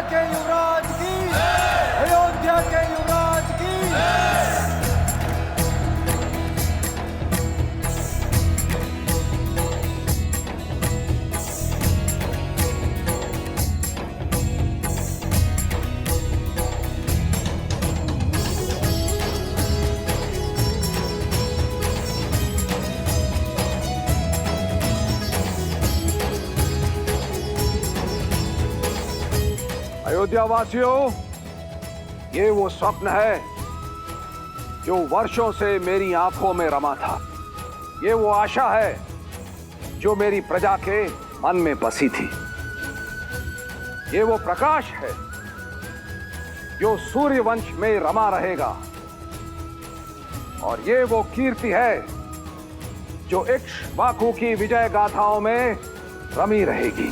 के युवराज की, अयोध्या के युवराज की। अयोध्या वासियों, ये वो स्वप्न है जो वर्षों से मेरी आंखों में रमा था। ये वो आशा है जो मेरी प्रजा के मन में बसी थी। ये वो प्रकाश है जो सूर्यवंश में रमा रहेगा। और ये वो कीर्ति है जो इक्ष्वाकु की विजय गाथाओं में रमी रहेगी।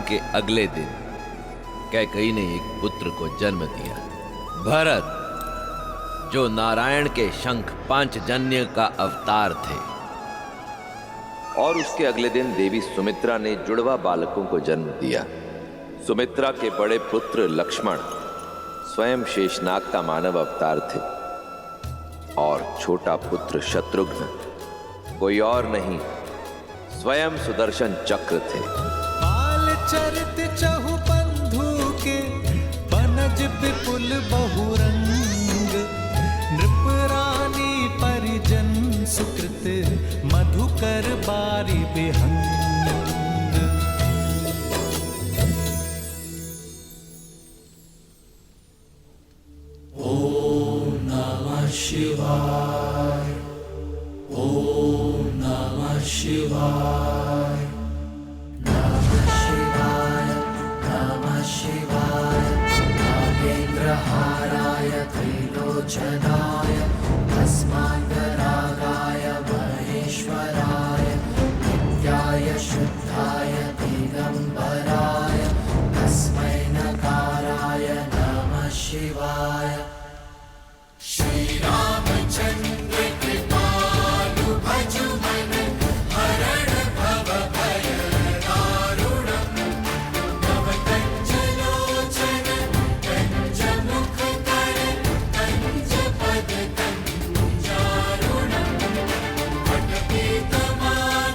के अगले दिन कैकेयी ने एक पुत्र को जन्म दिया, भरत, जो नारायण के शंख पांचजन्य का अवतार थे। और उसके अगले दिन देवी सुमित्रा ने जुड़वा बालकों को जन्म दिया। सुमित्रा के बड़े पुत्र लक्ष्मण स्वयं शेषनाग का मानव अवतार थे और छोटा पुत्र शत्रुघ्न कोई और नहीं, स्वयं सुदर्शन चक्र थे। चरित चहु बंधु के बनज विपुल बहुरंग, नृपरानी परिजन सुकृत मधुकर बारी बिहंग। ओम नमः शिवाय, ओम नमः शिवाय, नागेन्द्रहाराय त्रिलोचनाय भस्मान्तरागाय महेश्वराय नित्याय शुद्धाय दिगंबराय तस्मै नकाराय नमः शिवाय। श्री रामचंद्र कृपालु भजु मन हरण भव भय दारुणम्, नव कंचलोचन कंच मुख कर कंच पद कंचारुणम्, पटपीतमानम्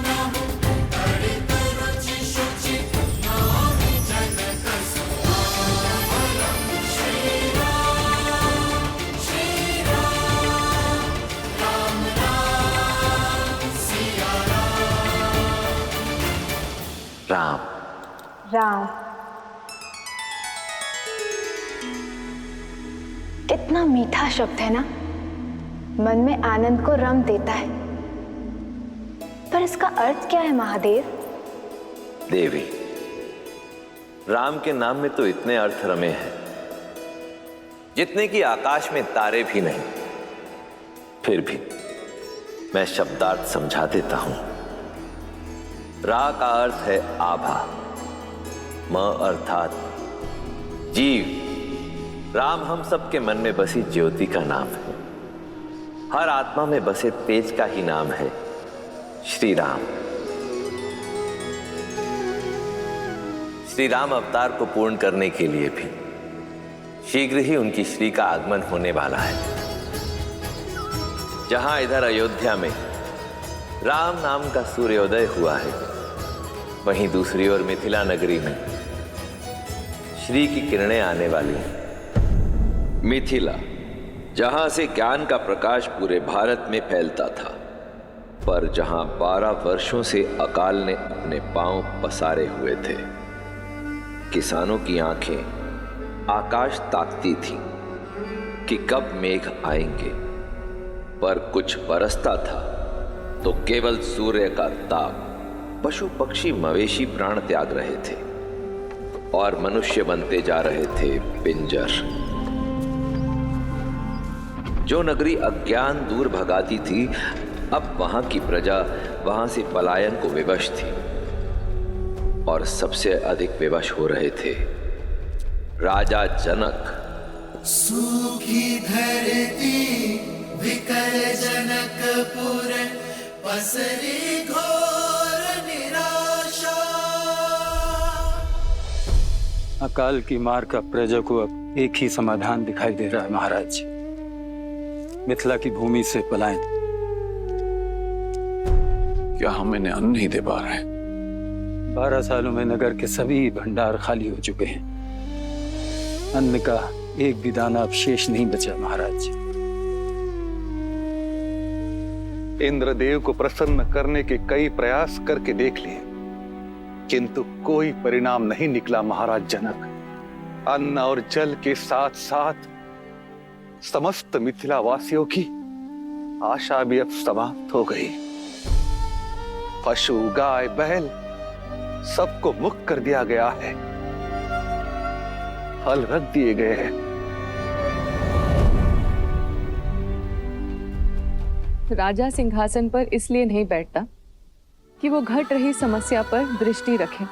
राम। कितना मीठा शब्द है ना, मन में आनंद को रम देता है। पर इसका अर्थ क्या है महादेव? देवी, राम के नाम में तो इतने अर्थ रमे हैं जितने कि आकाश में तारे भी नहीं। फिर भी मैं शब्दार्थ समझा देता हूं। रा का अर्थ है आभा, म अर्थात जीव। राम हम सबके मन में बसी ज्योति का नाम है। हर आत्मा में बसे तेज का ही नाम है श्री राम। श्री राम अवतार को पूर्ण करने के लिए भी शीघ्र ही उनकी श्री का आगमन होने वाला है। जहां इधर अयोध्या में राम नाम का सूर्योदय हुआ है, वहीं दूसरी ओर मिथिला नगरी में श्री की किरणें आने वाली हैं। मिथिला, जहां से ज्ञान का प्रकाश पूरे भारत में फैलता था, पर जहां 12 वर्षों से अकाल ने अपने पांव पसारे हुए थे। किसानों की आंखें आकाश ताकती थीं कि कब मेघ आएंगे, पर कुछ बरसता था तो केवल सूर्य का ताप। पशु पक्षी मवेशी प्राण त्याग रहे थे और मनुष्य बनते जा रहे थे पिंजर। जो नगरी अज्ञान दूर भगाती थी, अब वहां की प्रजा वहां से पलायन को विवश थी। और सबसे अधिक विवश हो रहे थे राजा जनक। सूखी धरती विकल जनकपुर, पसरी घोर निराशा। अकाल की मार का प्रजा को अब एक ही समाधान दिखाई दे रहा है महाराज। मिथिला की भूमि से पलायन। क्या हम इन्हें अन्न नहीं दे पा रहे? 12 सालों में नगर के सभी भंडार खाली हो चुके हैं। अन्न का एक भी दाना अब शेष नहीं बचा महाराज। इंद्रदेव को प्रसन्न करने के कई प्रयास करके देख लिए, किंतु कोई परिणाम नहीं निकला महाराज जनक। अन्न और जल के साथ साथ समस्त मिथिला वासियों की आशा भी अब समाप्त हो गई। पशु गाय बैल सबको मुक्त कर दिया गया है, फल रख दिए गए हैं। राजा सिंहासन पर इसलिए नहीं बैठता कि वो घट रही समस्या पर दृष्टि रखे।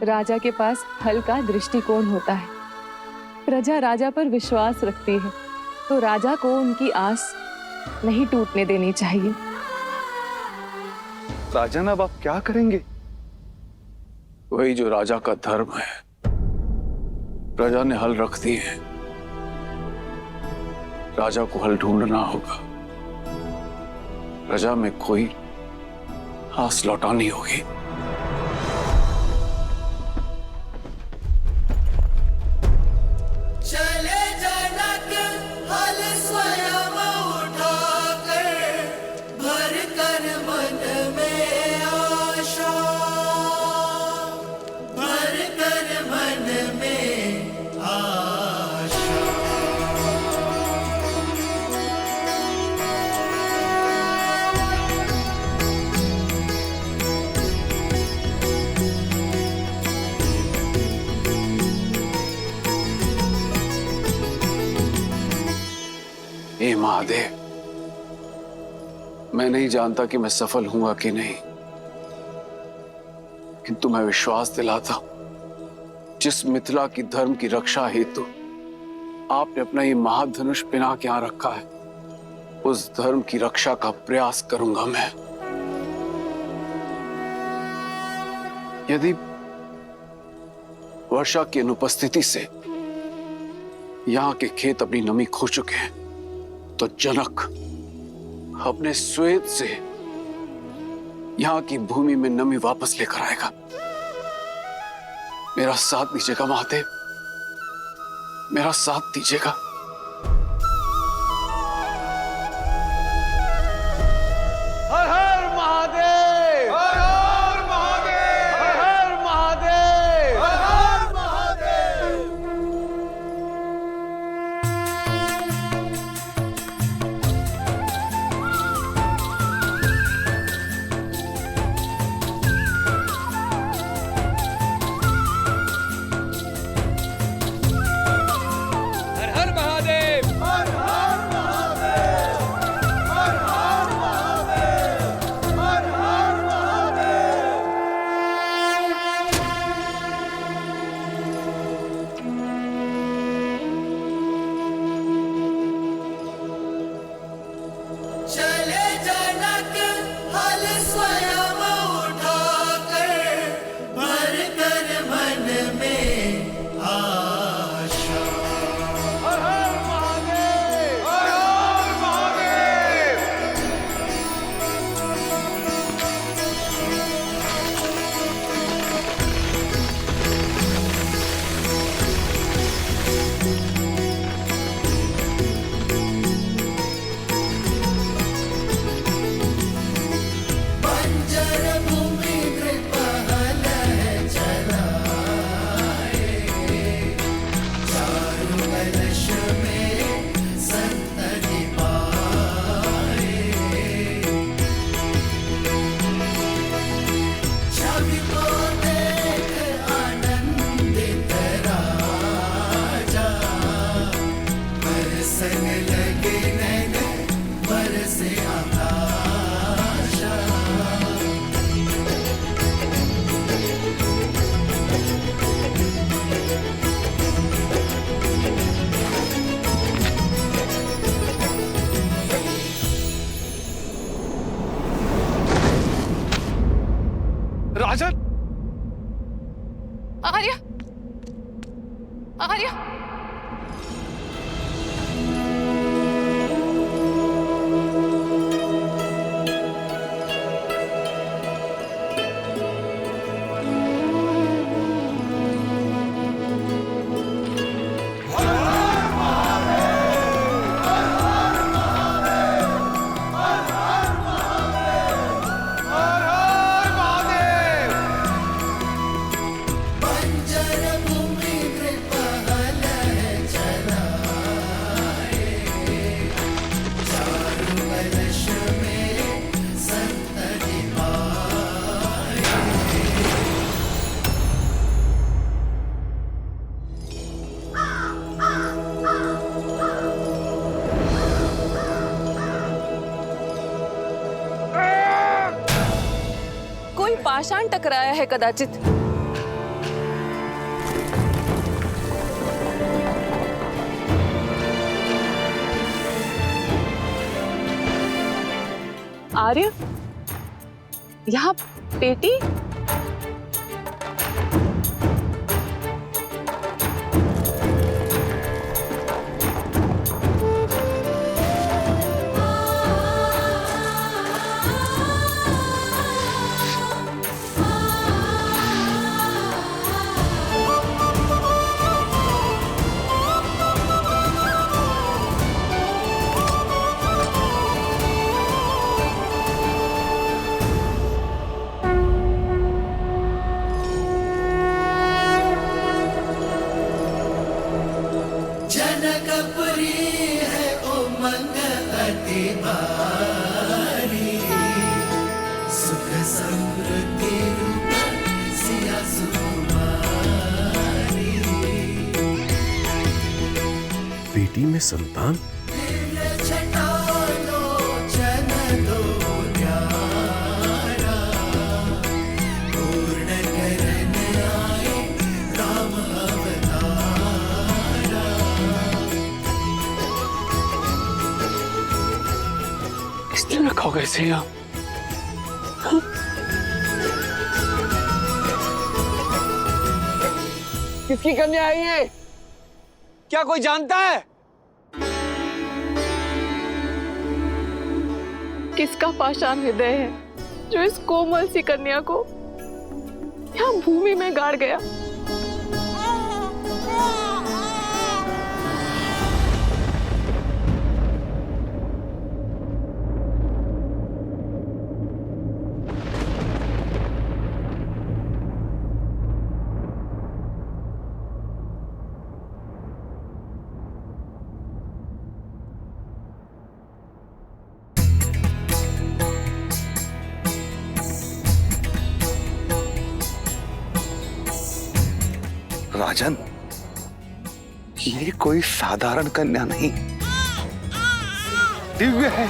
राजा के पास हल का दृष्टिकोण होता है। प्रजा राजा पर विश्वास रखती है, तो राजा को उनकी आस नहीं टूटने देनी चाहिए। राजन, अब आप क्या करेंगे? वही जो राजा का धर्म है। प्रजा ने हल रख दी है, राजा को हल ढूंढना होगा। प्रजा में कोई आस लौटानी होगी। चले जनक हल स्वयं उठाकर, भर कर मन में आशा, भर कर मन में आशा। हे महादेव, मैं नहीं जानता कि मैं सफल हुआ कि नहीं, किंतु मैं विश्वास दिलाता हूं, जिस मिथिला की धर्म की रक्षा हेतु आपने अपना ये महाधनुष पिना के यहां रखा है, उस धर्म की रक्षा का प्रयास करूंगा मैं। यदि वर्षा की अनुपस्थिति से यहां के खेत अपनी नमी खो चुके हैं, तो जनक अपने श्वेत से यहां की भूमि में नमी वापस लेकर आएगा। मेरा साथ दीजिएगा महादेव, मेरा साथ दीजिएगा। हर हर महादेव, हर हर महादेव, हर हर महादेव। राजन, आर्या, आर्या, बंजर भूमि कृपहल चलाए, चारु कलश में संतति पाए। कोई पाषाण टकराया है कदाचित। आर्य, यहाँ पेटी? जनकपुरी है उमंग अति भारी, सुख समृद्धि रूप सिया सुकुमारी। बेटी में संतान? दिव्य छटालोचन दो न्यारा, पूर्ण करन आए राम अवतारा। किसने रखा होगा इसे यहाँ? किसकी कन्या आई है? क्या कोई जानता है? किसका पाषाण हृदय है जो इस कोमल सी कन्या को यहाँ भूमि में गाड़ गया? राजन, ये कोई साधारण कन्या नहीं, दिव्य है।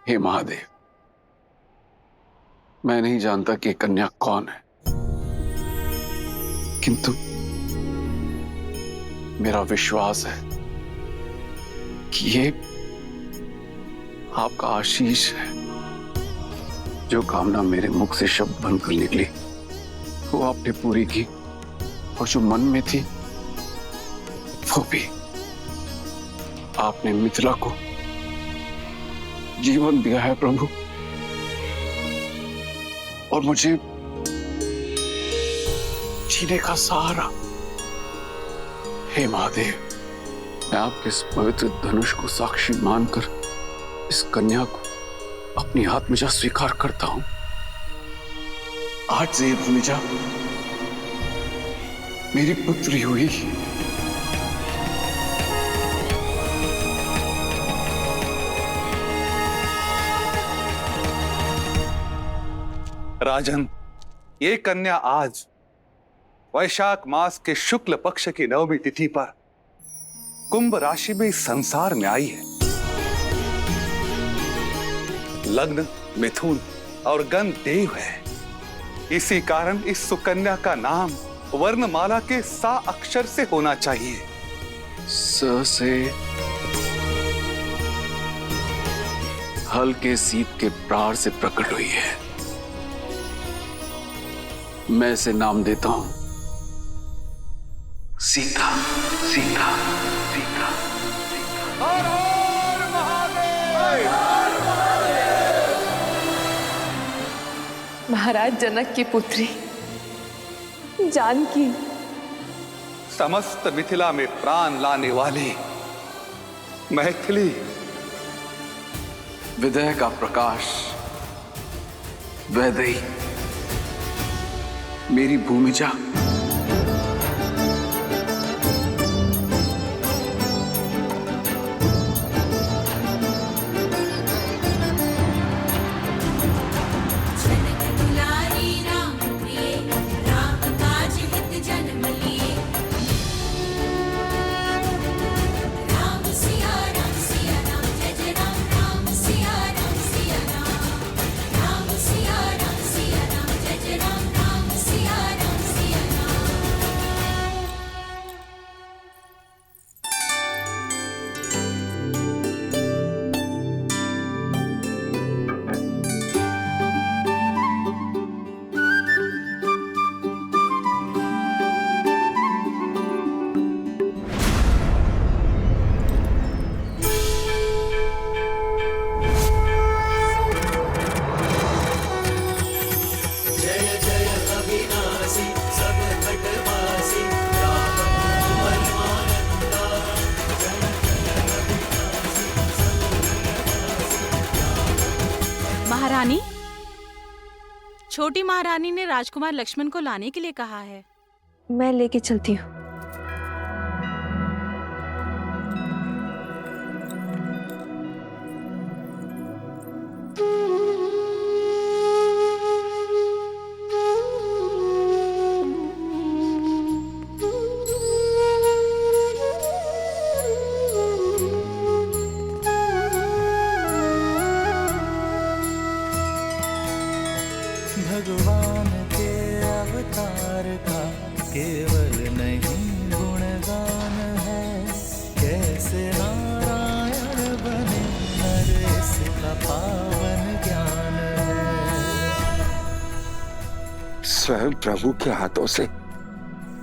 हे महादेव, मैं नहीं जानता कि कन्या कौन है, किंतु मेरा विश्वास है कि ये आपका आशीष है। जो कामना मेरे मुख से शब्द बनकर निकली वो आपने पूरी की, और जो मन में थी वो भी। आपने मिथिला को जीवन दिया है प्रभु, और मुझे जीने का सहारा। हे महादेव, मैं आपके इस पवित्र धनुष को साक्षी मानकर इस कन्या को अपनी आत्मजा स्वीकार करता हूं। आज से ये भूमिजा मेरी पुत्री हुई। राजन, ये कन्या आज वैशाख मास के शुक्ल पक्ष की नवमी तिथि पर कुंभ राशि में इस संसार में आई है। लग्न मिथुन और गण देव है। इसी कारण इस सुकन्या का नाम वर्णमाला के सा अक्षर से होना चाहिए। स से हल्के सीत के प्रार से प्रकट हुई है। मैं इसे नाम देता हूं सीता। सीता सीता महाराज जनक की पुत्री जानकी, समस्त मिथिला में प्राण लाने वाली मैथिली, विदय का प्रकाश, वैदेही, मेरी भूमिजा। जनक दुलारी राम प्रिय, राम काज हित जन्म लिए। राम सिया राम, जय जय राम। राम सिया राम, राम सिया राम, जय जय राम। राम सिया राम, जय जय अविनाशी सब घटवासी, राम परमानंदा। महारानी, छोटी महारानी ने राजकुमार लक्ष्मण को लाने के लिए कहा है। मैं लेके चलती हूँ। भगवान के अवतार का केवल नहीं गुणगान है, कैसे नारायण बने नर इसका पावन ज्ञान है। स्वयं प्रभु के हाथों से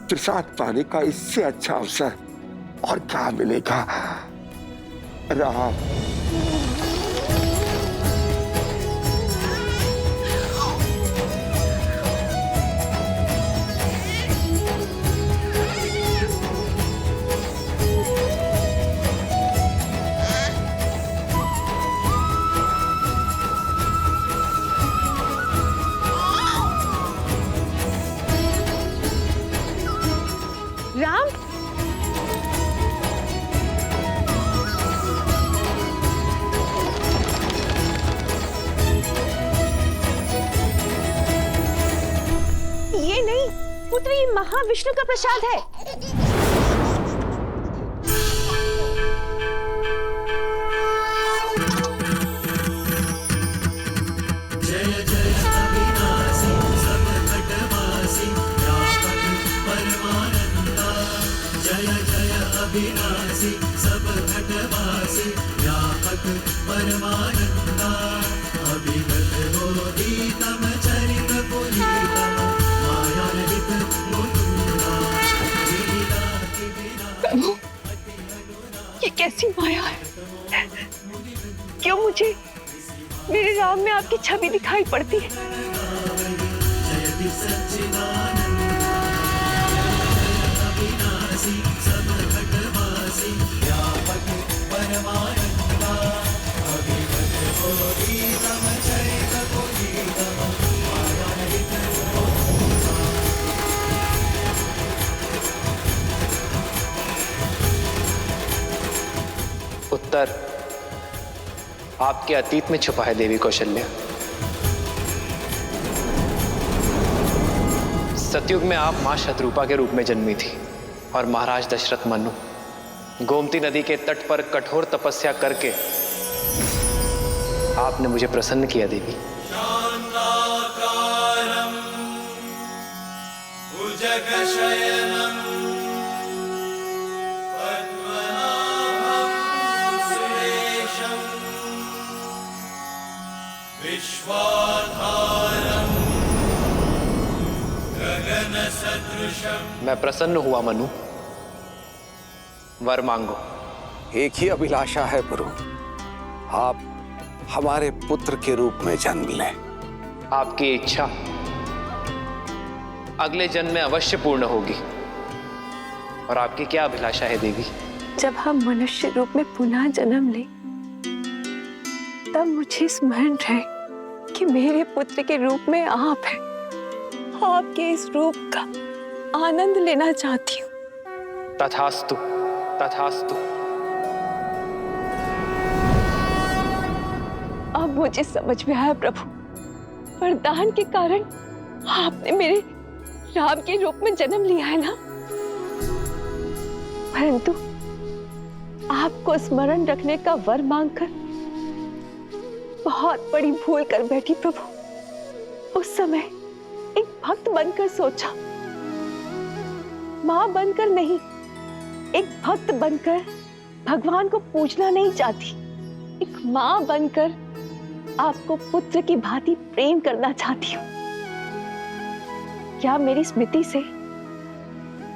प्रसाद पाने का इससे अच्छा अवसर और क्या मिलेगा। राम, राम, ये नहीं पुत्र, ये महाविष्णु का प्रसाद है। प्रभु, ये कैसी माया है? क्यों मुझे मेरे राम में आपकी छवि दिखाई पड़ती है? उत्तर आपके अतीत में छुपा है देवी कौशल्या। सतयुग में आप मां शत्रुपा के रूप में जन्मी थी और महाराज दशरथ मनु गोमती नदी के तट पर कठोर तपस्या करके आपने मुझे प्रसन्न किया देवी। मैं प्रसन्न हुआ मनु। वर मांगो। एक ही अभिलाषा है प्रभु, आप हमारे पुत्र के रूप में जन्म लें। आपकी इच्छा अगले जन्म में अवश्य पूर्ण होगी। और आपकी क्या अभिलाषा है देवी? जब हम मनुष्य रूप में पुनः जन्म लें, तब मुझे स्मरण रहे कि मेरे पुत्र के रूप में आप हैं। आपके इस रूप का आनंद लेना चाहती हूँ। तथास्तु, तथास्तु। अब मुझे समझ में आया प्रभु, वरदान के कारण आपने मेरे राम के रूप में जन्म लिया है ना। परंतु आपको स्मरण रखने का वर मांगकर बहुत बड़ी भूल कर बैठी प्रभु। उस समय एक भक्त बनकर सोचा, मां बनकर नहीं, एक भक्त बनकर भगवान को पूजना नहीं चाहती, एक मां बनकर आपको पुत्र की भांति प्रेम करना चाहती हूँ। क्या मेरी स्मृति से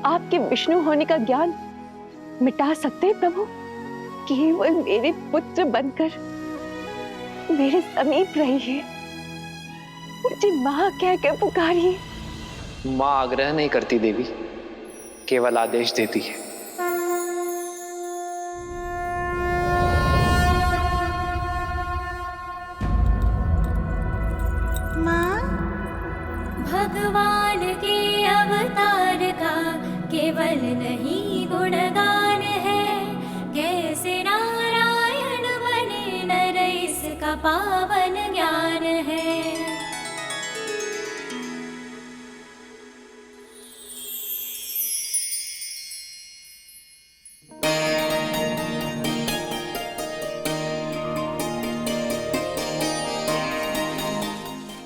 आपके विष्णु होने का ज्ञान मिटा सकते हैं प्रभु? केवल मेरे पुत्र बनकर मेरे समीप रही है, मुझे मां कहकर पुकारिए। मां आग्रह नहीं करती देवी, केवल आदेश देती है। माँ, भगवान के अवतार का केवल नहीं गुणगान है, कैसे नारायण बने नर इसका पावन ज्ञान है।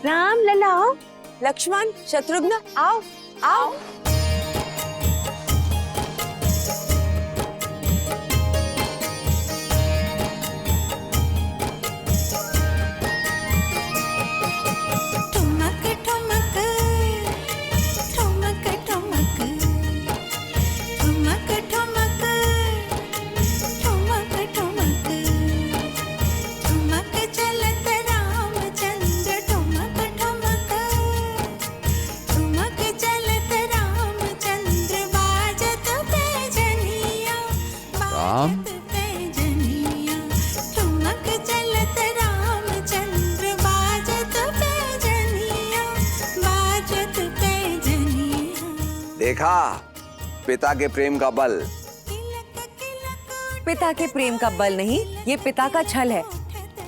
राम लला आओ, लक्ष्मण शत्रुघ्न आओ आओ। ठुमक ठुमक ठुमक ठुमक ठुमक ठुमक ठुमक ठुमक ठुमक चलत रामचंद्र ठुमक ठुमक ठुमक चलत रामचंद्र बाजत पैजनिया बाजत पैजनिया ठुमक चलत रामचंद्र बाजत पैजनिया बाजत पैजनिया। देखा पिता के प्रेम का बल। पिता के प्रेम का बल नहीं, ये पिता का छल है।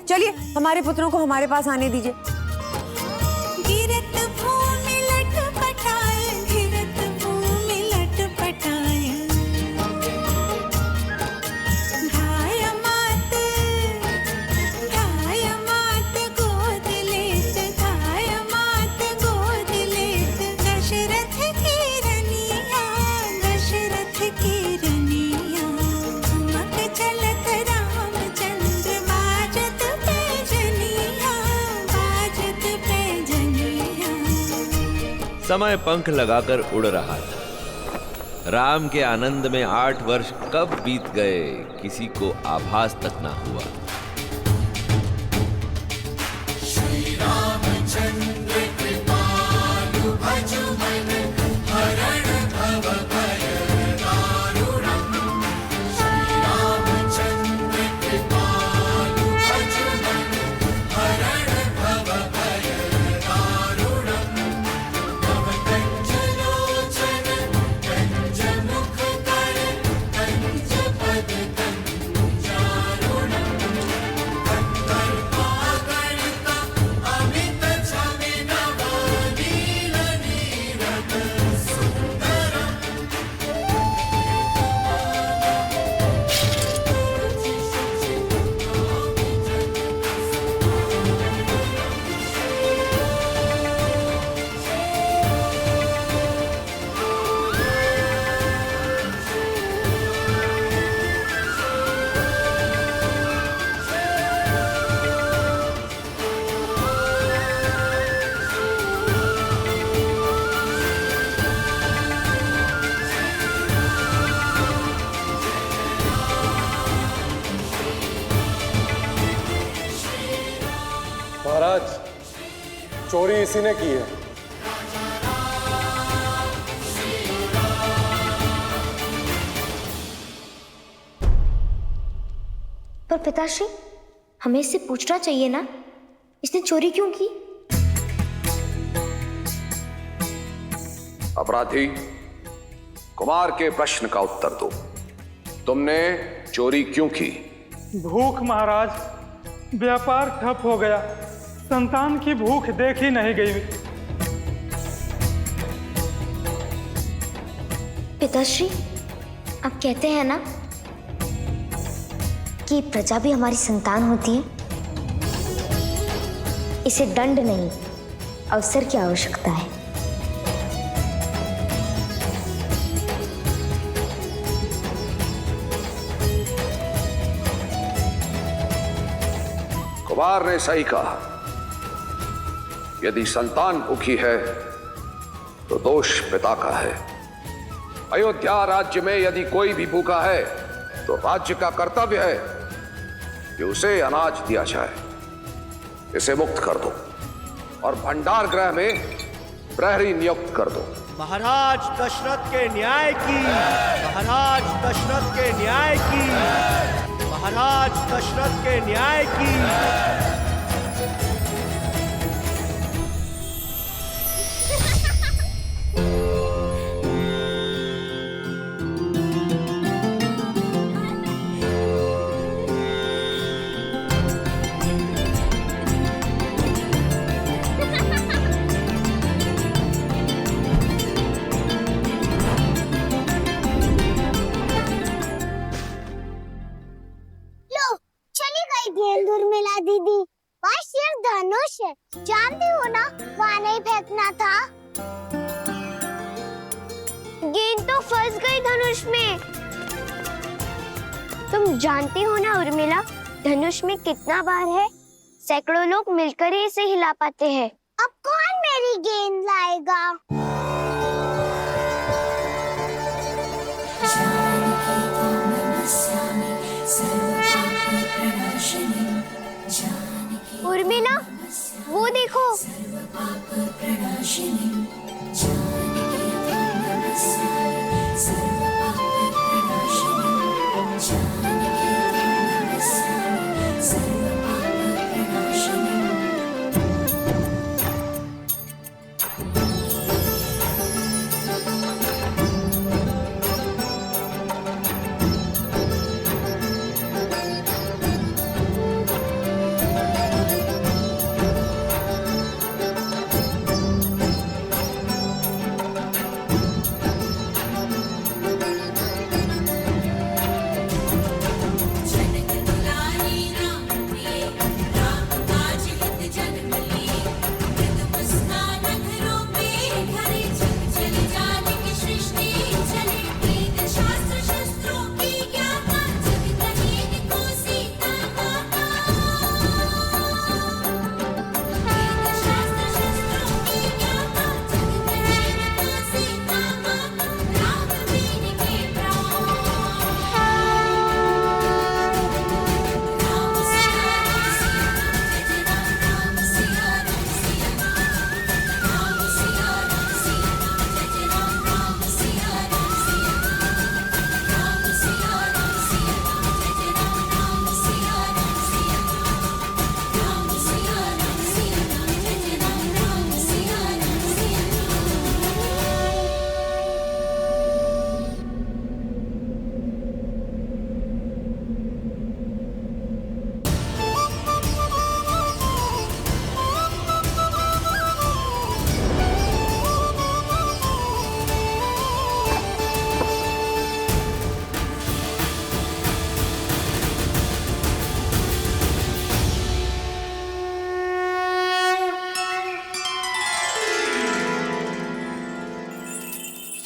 चलिए हमारे पुत्रों को हमारे पास आने दीजिए। गिरत भूमि लटपटाए, गिरत भूमि लटपटाए, घाय मात गोद लेत, घाय मात गोद लेत, दशरथ की रनिया, दशरथ की रनिया। समय पंख लगाकर उड़ रहा था। राम के आनंद में 8 वर्ष कब बीत गए किसी को आभास तक ना हुआ। श्री रामचंद्र कृपालु भजु मन हरण भव भय दारुणम्। श्री रामचंद्र कृपालु भजु मन हरण भव भय दारुणम्। भव कंज लोचन कंज मुख कर कंज पद कंजारुणम्। कंदर्पागणित अमित छवि नव नील नीरद सुंदरम्। महाराज, चोरी इसी ने की है। पर पिताश्री, हमें इससे पूछना चाहिए ना, इसने चोरी क्यों की? अपराधी, कुमार के प्रश्न का उत्तर दो। तुमने चोरी क्यों की? भूख महाराज, व्यापार ठप हो गया, संतान की भूख देखी नहीं गई। पिताश्री, आप कहते हैं ना कि प्रजा भी हमारी संतान होती है। इसे दंड नहीं, अवसर की आवश्यकता है। कुमार ने सही कहा। यदि संतान भूखी है तो दोष पिता का है। अयोध्या राज्य में यदि कोई भी भूखा है तो राज्य का कर्तव्य है कि उसे अनाज दिया जाए। इसे मुक्त कर दो और भंडार गृह में प्रहरी नियुक्त कर दो। महाराज दशरथ के न्याय की, महाराज दशरथ के न्याय की, महाराज दशरथ के न्याय की। उर्मिला दीदी, वहाँ सिर्फ धनुष है, जानती हो ना, वहाँ नहीं फेंकना था। गेंद तो फंस गई धनुष में। तुम जानती हो ना उर्मिला, धनुष में कितना बार है? सैकड़ों लोग मिलकर ही इसे हिला पाते हैं। अब कौन मेरी गेंद लाएगा? उर्मिला, वो देखो।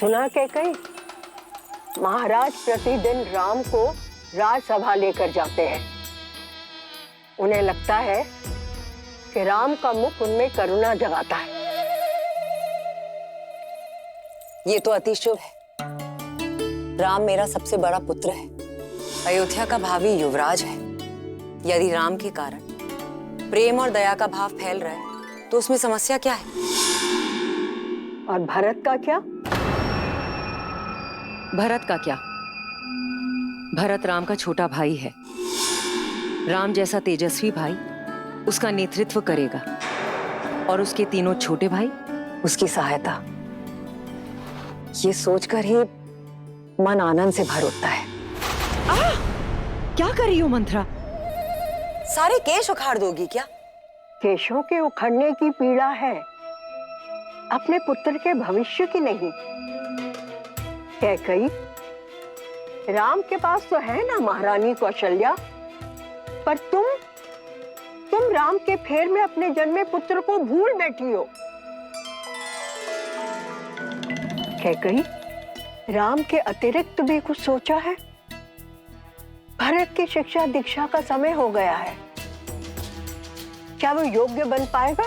सुना कैकई, महाराज प्रतिदिन राम को राजसभा लेकर जाते हैं। उन्हें लगता है कि राम का मुख उनमें करुणा जगाता है। ये तो अति शुभ है। राम मेरा सबसे बड़ा पुत्र है, अयोध्या का भावी युवराज है। यदि राम के कारण प्रेम और दया का भाव फैल रहा है तो उसमें समस्या क्या है? और भरत का क्या? भरत का क्या? भरत राम का छोटा भाई है। राम जैसा तेजस्वी भाई उसका नेतृत्व करेगा और उसके तीनों छोटे भाई उसकी सहायता। ये सोचकर ही मन आनंद से भर उठता है। क्या कर रही हो मंत्रा? सारे केश उखाड़ दोगी क्या? केशों के उखड़ने की पीड़ा है, अपने पुत्र के भविष्य की नहीं। कैकई, राम के पास तो है ना महारानी कौशल्या, पर तुम राम के फेर में अपने जन्मे पुत्र को भूल बैठी हो। कैकई, राम के अतिरिक्त भी कुछ सोचा है? भरत की शिक्षा दीक्षा का समय हो गया है, क्या वो योग्य बन पाएगा?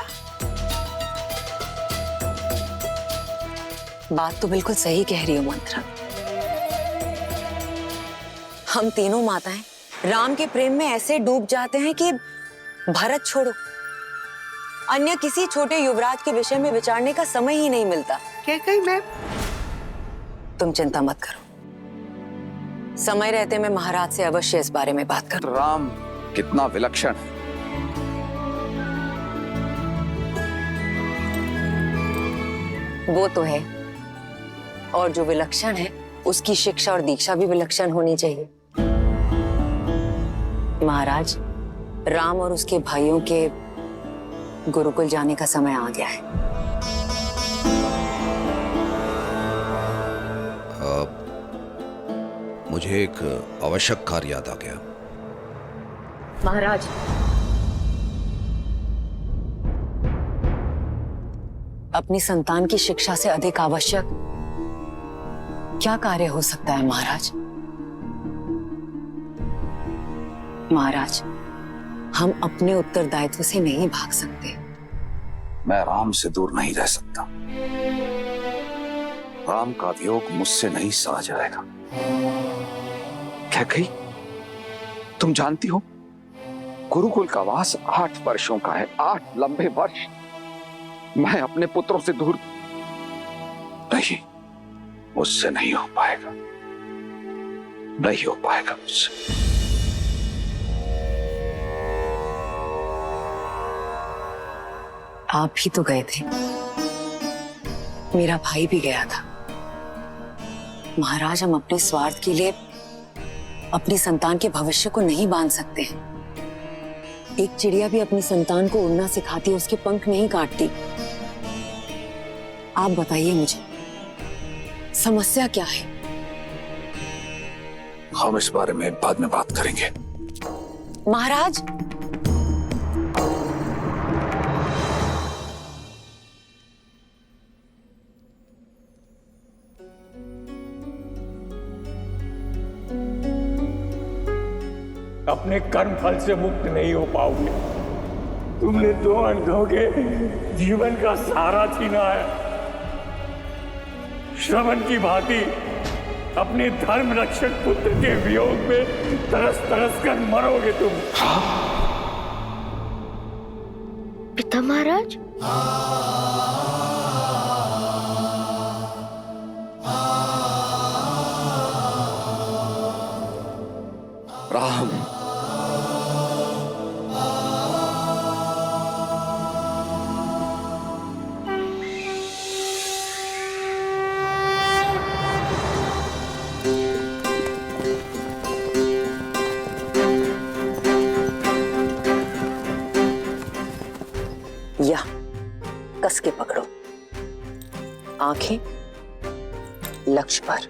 बात तो बिल्कुल सही कह रही हो मंत्रा। हम तीनों माताएं राम के प्रेम में ऐसे डूब जाते हैं कि भरत छोड़ो, अन्य किसी छोटे युवराज के विषय में विचारने का समय ही नहीं मिलता। कैकई मैम, तुम चिंता मत करो, समय रहते मैं महाराज से अवश्य इस बारे में बात करूं। राम कितना विलक्षण है। वो तो है, और जो विलक्षण है उसकी शिक्षा और दीक्षा भी विलक्षण होनी चाहिए। महाराज, राम और उसके भाइयों के गुरुकुल जाने का समय आ गया है। मुझे एक आवश्यक कार्य याद आ गया। महाराज, अपनी संतान की शिक्षा से अधिक आवश्यक क्या कार्य हो सकता है महाराज? महाराज, हम अपने उत्तरदायित्व से नहीं भाग सकते। मैं राम से दूर नहीं रह सकता। राम का वियोग मुझसे नहीं सहा जाएगा। कैकई, तुम जानती हो गुरुकुल का वास 8 वर्षों का है, 8 लंबे वर्ष। मैं अपने पुत्रों से दूर नहीं, मुझसे नहीं हो पाएगा, नहीं हो पाएगा मुझसे। आप भी तो गए थे, मेरा भाई भी गया था। महाराज, हम अपने स्वार्थ के लिए अपनी संतान के भविष्य को नहीं बांध सकते हैं। एक चिड़िया भी अपनी संतान को उड़ना सिखाती है, उसके पंख नहीं काटती। आप बताइए मुझे, समस्या क्या है? हम इस बारे में बाद में बात करेंगे। महाराज, अपने कर्म फल से मुक्त नहीं हो पाओगे। तुमने 2 अंधों के जीवन का सहारा छीना है। श्रवण की भांति अपने धर्म रक्षक पुत्र के वियोग में तरस तरस कर मरोगे तुम। पिता महाराज, राम, या कस के पकड़ो, आंखें लक्ष्य पर,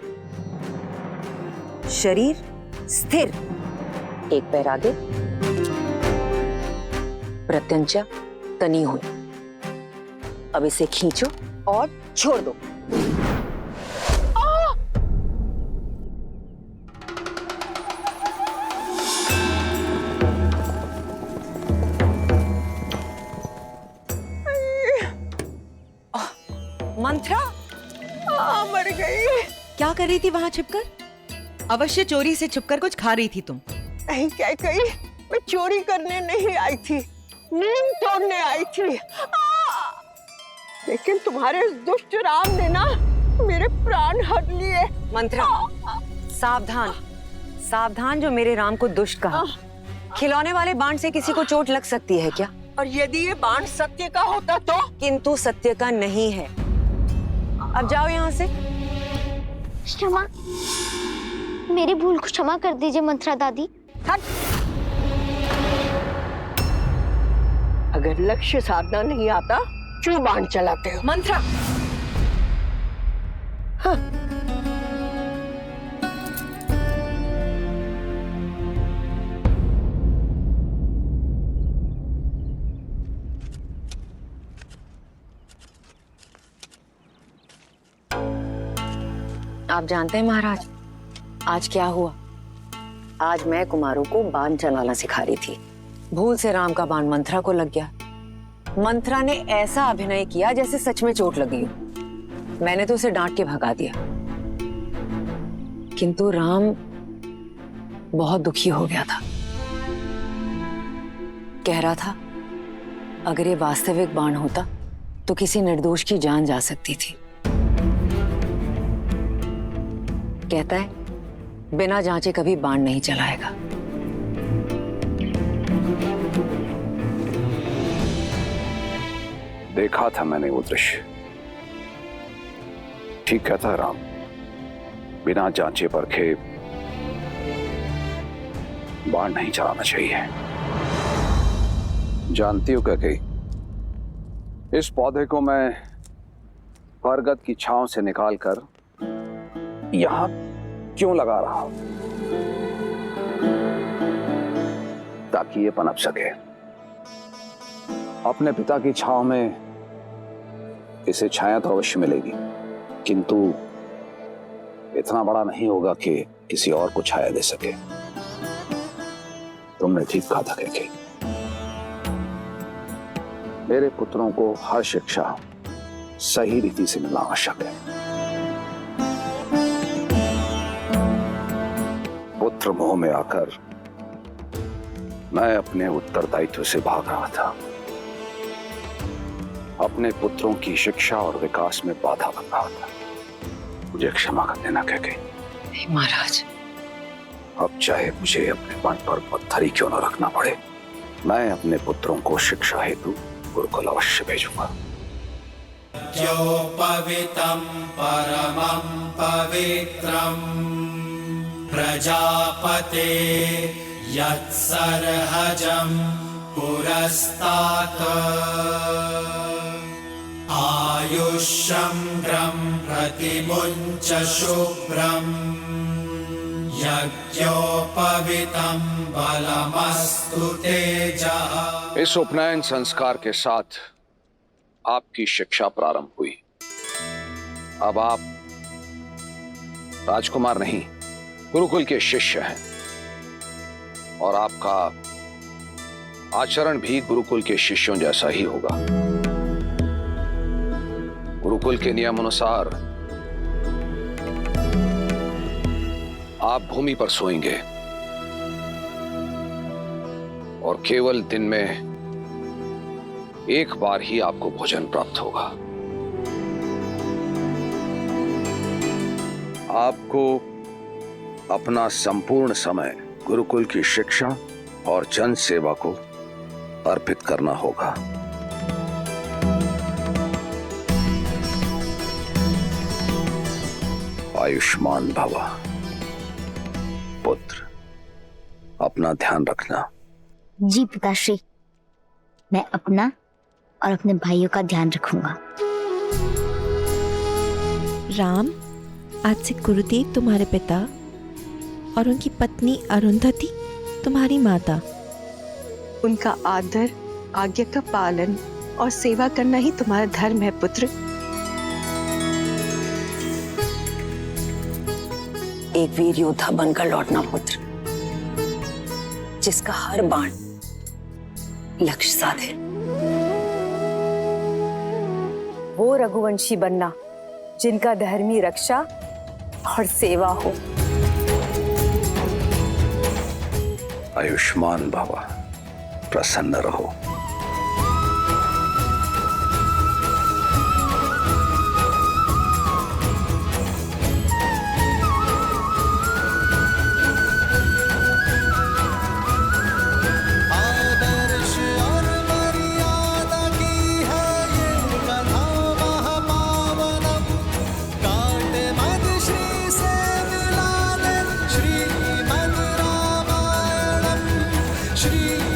शरीर स्थिर, एक पैर आगे, प्रत्यंचा तनी हुई। अब इसे खींचो और छोड़ दो। कर रही थी वहां छिपकर? अवश्य चोरी से छुपकर कुछ खा रही थी तुम। नहीं क्या कही, मैं चोरी करने नहीं आई थी, नींद तोड़ने आई थी। लेकिन तुम्हारे इस दुष्ट राम ने ना मेरे प्राण हर लिए। मंत्रा, सावधान सावधान, जो मेरे राम को दुष्ट कहा। खिलौने वाले बाण से किसी को चोट लग सकती है क्या? और यदि ये बाण सत्य का होता तो? किंतु सत्य का नहीं है। अब जाओ यहाँ से। क्षमा, मेरी भूल को क्षमा कर दीजिए मंत्रा दादी। हट। अगर लक्ष्य साधना नहीं आता क्यों बाण चलाते हो? मंत्रा, हाँ। आप जानते हैं महाराज आज क्या हुआ? आज मैं कुमारों को बाण चलाना सिखा रही थी। भूल से राम का बाण मंत्रा को लग गया। मंत्रा ने ऐसा अभिनय किया जैसे सच में चोट लगी हो। मैंने तो उसे डांट के भगा दिया, किंतु राम बहुत दुखी हो गया था। कह रहा था अगर ये वास्तविक बाण होता तो किसी निर्दोष की जान जा सकती थी। कहता है बिना जांचे कभी बाण नहीं चलाएगा। देखा था मैंने वो दृश्य। ठीक कहता है राम, बिना जांचे परखे बाण नहीं चलाना चाहिए। जानती हो क्या कही, इस पौधे को मैं बरगद की छांव से निकालकर यहां क्यों लगा रहा हूं? ताकि ये पनप सके। अपने पिता की छांव में इसे छाया तो अवश्य मिलेगी, किंतु इतना बड़ा नहीं होगा कि किसी और को छाया दे सके। तुमने ठीक कहा था कि मेरे पुत्रों को हर शिक्षा सही रीति से मिलना आवश्यक है। पुत्र मोह में आकर मैं अपने उत्तरदायित्व से भाग रहा था। अपने पुत्रों की शिक्षा और विकास में बाधा बन रहा था। मुझे क्षमा कर देना कह गई। नहीं महाराज, अब चाहे मुझे अपने मन पर पत्थर ही क्यों न रखना पड़े, मैं अपने पुत्रों को शिक्षा हेतु गुरुकुल अवश्य भेजूंगा। पवित्रं परमं पवित्रं प्रजापते यत्सर्हजं पुरस्तात् आयुष्यं प्रतिमुञ्च शुभ्रं यज्ञोपवीतं बलमस्तु तेजः। इस उपनयन संस्कार के साथ आपकी शिक्षा प्रारंभ हुई। अब आप राजकुमार नहीं, गुरुकुल के शिष्य हैं और आपका आचरण भी गुरुकुल के शिष्यों जैसा ही होगा। गुरुकुल के नियम अनुसार आप भूमि पर सोएंगे और केवल दिन में एक बार ही आपको भोजन प्राप्त होगा। आपको अपना संपूर्ण समय गुरुकुल की शिक्षा और जन सेवा को अर्पित करना होगा। आयुष्मान भव। पुत्र, अपना ध्यान रखना। जी पिताश्री, मैं अपना और अपने भाइयों का ध्यान रखूंगा। राम, आज से गुरुदेव तुम्हारे पिता और उनकी पत्नी अरुंधति तुम्हारी माता। उनका आदर, आज्ञा का पालन और सेवा करना ही तुम्हारा धर्म है पुत्र। एक वीर योद्धा बनकर लौटना पुत्र, जिसका हर बाण लक्ष्य साधे। वो रघुवंशी बनना जिनका धर्मी रक्षा और सेवा हो। आयुष्मान बाबा, प्रसन्न रहो। श्री